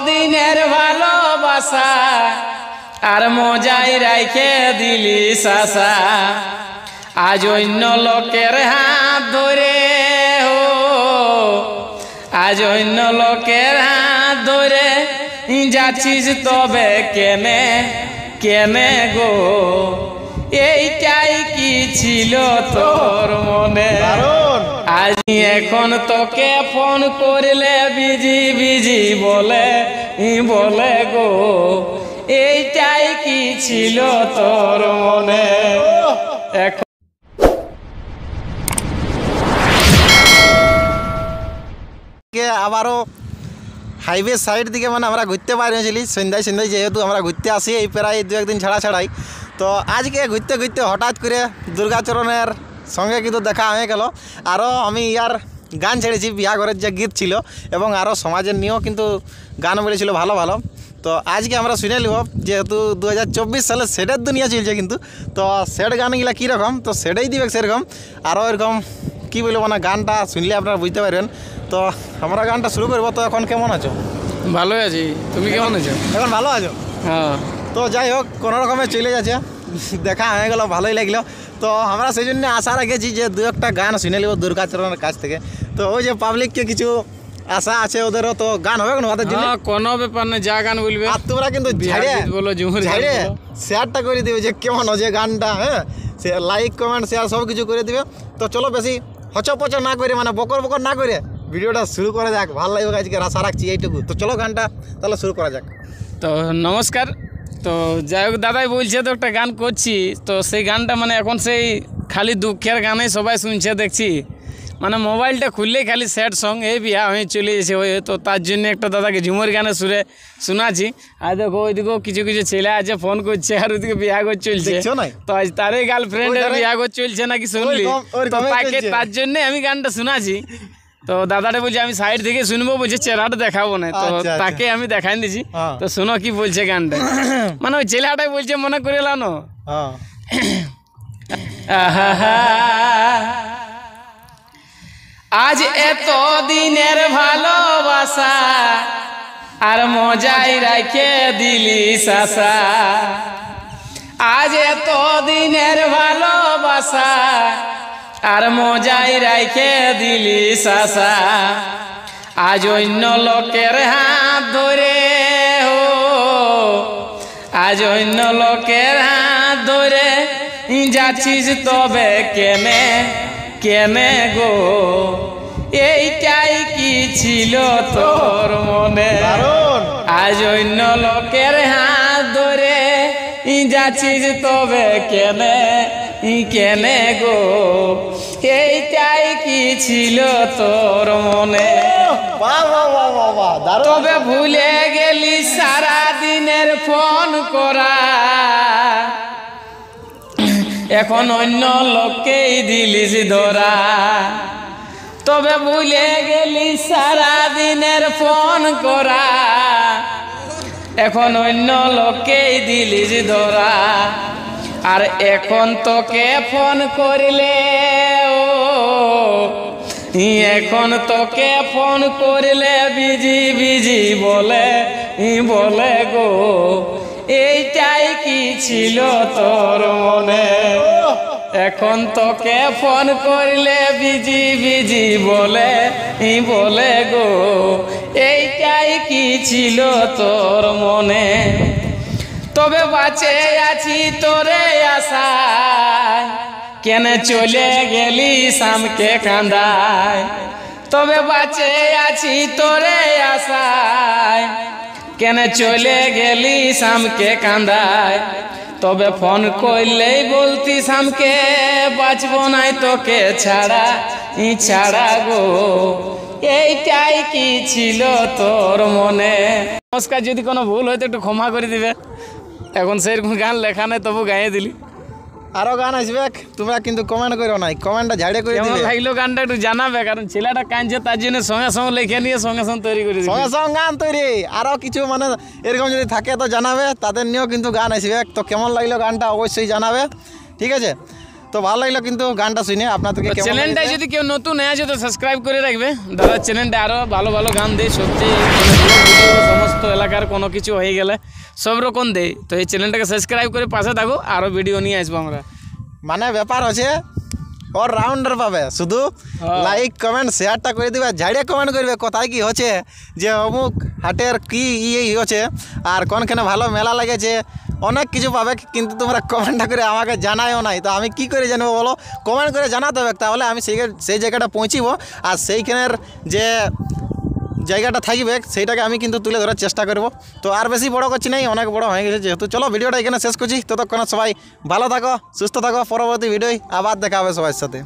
দিনের ভালোবাসা আর মজাই রাইখে দিলি সাসা আজ অন্য লোকের হাত ধরে আজ অন্য লোকের হাত ধরে যাচ্ছিস তবে কেনে কেনে গো এইটাই কি ছিল তোর মনে আজ এখন তোকে ফোন করলে বিজি বিজি বলে বলে গো এইটাই কি ছিল তোর মনে এখন আবারও হাইওয়ে সাইড দিকে মানে আমরা ঘুরতে বাইরেছিলি সন্ধ্যায় সন্ধ্যায় যেহেতু আমরা ঘুরতে আসি এই প্রায় দু একদিন ছাড়া ছাড়াই তো আজকে ঘুরতে ঘুরতে হঠাৎ করে দুর্গাচরণের সঙ্গে কিন্তু দেখা হয়ে গেল আরও আমি ইয়ার গান ছেড়েছি বিয়াঘরের যে গীত ছিল এবং আরও সমাজের নিয়েও কিন্তু গান বলেছিল ভালো ভালো তো আজকে আমরা শুনে নিব যেহেতু 2024 সালে সেটের দুনিয়া চলছে কিন্তু তো সেট গানগুলা কীরকম তো সেটাই দিবে সেরকম আরও এরকম কী বলবো মানে গানটা শুনলে আপনারা বুঝতে পারবেন তো আমরা গানটা শুরু করবো তো এখন কেমন আছো ভালোই আছি তুমি কেমন আছো এখন ভালো আছো হ্যাঁ তো যাই হোক কোনো রকমে চলে যাচ্ছে দেখা হয়ে গেলো ভালোই লাগলো তো আমরা সেই জন্য আশা রেখেছি যে দু একটা গান শুনে নেব দুর্গাচরণের কাছ থেকে তো ওই যে পাবলিককে কিছু আশা আছে ওদেরও তো গান হবে কোনো ওদের জন্য কোনো ব্যাপার না যা গান বলবে আর তোমরা কিন্তু ঝাড়ে শেয়ারটা করে দিবে যে কেমন হচ্ছে গানটা হ্যাঁ সে লাইক কমেন্ট শেয়ার সব কিছু করে দিবে তো চলো বেশি হচপচ না করে মানে বকর বকর না করে ভিডিওটা শুরু করা যাক ভালো লাগবে আজকে আশা রাখছি এইটুকু তো চলো গানটা তাহলে শুরু করা যাক তো নমস্কার তো যাই হোক দাদাই বলছে তো একটা গান করছি তো সেই গানটা মানে এখন সেই খালি দুঃখের গানেই সবাই শুনছে দেখছি মানে মোবাইলটা খুললেই খালি স্যাড সং এই বিয়া হয়ে চলে এসে ওই তো তার জন্য একটা দাদাকে ঝুমুর গানে সুরে শোনাছি আর দেখো ওইদিকেও কিছু কিছু ছেলে আছে ফোন করছে আর ওইদিকে বিয়া করে চলছে তো আজ তারই গার্লফ্রেন্ডের বিয়া করে চলছে নাকি শুনলি তো তাকে তার জন্যে আমি গানটা শোনাছি তো দাদাটা বলছে আমি সাইড থেকে শুনবো বলছে চেহারাটা দেখাবো না তো তাকে আমি দেখাই দিছি তো শোনো কি বলছে গানটা মানে ওই ছেলেটাই বলছে মনে করে লানো আজ এত দিনের ভালোবাসা আর মজাই রাখে দিলি সাসা আজ এত দিনের ভালোবাসা আর মজাই রাখে দিলি সাসা আজ অন্য লোকের হাত ধরে আজ অন্য লোকের হাত ধরে যাচ্ছিস তবে কেনে কেনে গো এইটাই কি ছিল তোর মনে আজ অন্য লোকের হাত ধরে যাচ্ছিস তবে কেনে কেনে গো এইটাই কি ছিল তোর মনে তবে ভুলে গেলি সারা দিনের ফোন করা এখন অন্য লোককেই দিলিস ধরা তবে ভুলে গেলি সারা দিনের ফোন করা এখন অন্য লোককেই দিলিস ধরা আর এখন তোকে ফোন করলে এখন তোকে ফোন করলে বিজি বিজি বলে বলে গো এইটাই কি ছিল তোর মনে এখন তোকে ফোন করলে বিজি বিজি বলে বলে গো এইটাই কি ছিল তোর মনে তবে বাঁচে আছি তোরে আশায় কেন চলে গেলি শামকে কান্দায় তবে বাঁচে আছি তোরে আশায় কেন চলে গেলি শামকে কান্দায় তবে ফোন করলেই বলতি শামকে বাঁচবো নাই তোকে ছাড়া ছাড়া গো এইটাই কি ছিল তোর মনে নমস্কার যদি কোনো ভুল হয়তো একটু ক্ষমা করে দিবে এখন সেরকম গান লেখা নাই তবু গাইয়ে দিলি আরো গান আসবে তোমরা কিন্তু কমেন্ট করো নাই কমেন্টটা ঝাড়ে করে দিবে কেমন লাগলো গানটা একটু জানাবে কারণ ছেলেটা কাঁদছে তার জন্য সঙ্গে সঙ্গে লিখে নিয়ে সঙ্গে সঙ্গে তৈরি করে দিবে সঙ্গে সঙ্গে গান তৈরি আরো কিছু মানে এরকম যদি থাকে তো জানাবে তাদের নিয়েও কিন্তু গান আসবে তো কেমন লাগলো গানটা অবশ্যই জানাবে ঠিক আছে তো ভালো লাগলো কিন্তু গানটা শুনে আপনাদেরকে চ্যানেলটা যদি কেউ নতুন আছে তো সাবস্ক্রাইব করে রাখবে দাদা চ্যানেলটা আরো ভালো ভালো গান দেয় সত্যি সমস্ত টাকার কোনো কিছু হয়ে গেলে সব রকম দেয়। তো এই চ্যানেলটাকে সাবস্ক্রাইব করে পাশে থাকো, আরও ভিডিও নিয়ে আসবো আমরা। মানে ব্যাপার হচ্ছে ওর রাউন্ডার পাবে, শুধু লাইক কমেন্ট শেয়ারটা করে দিবে, ঝাড়িয়ে কমেন্ট করবে কোথায় কি হচ্ছে, যে অমুক হাটের কি হচ্ছে আর কোনখানে ভালো মেলা লেগেছে, অনেক কিছু পাবে। কিন্তু তোমরা কমেন্টটা করে আমাকে জানাইও নাই, তো আমি কি করে জানবো বলো? কমেন্ট করে জানাতে হবে, তাহলে আমি সেই জায়গাটা পৌঁছিব আর সেইখানের যে জায়গাটা থাকবে সেইটাকে আমি কিন্তু তুলে ধরার চেষ্টা করব। তো আর বেশি বড় করছি নাই, অনেক বড় হয়ে গেছে যেহেতু। চলো ভিডিওটা এখানে শেষ করছি, ততক্ষণ সবাই ভালো থাকো, সুস্থ থাকো, পরবর্তী ভিডিওয় আবার দেখা হবে সবার সাথে।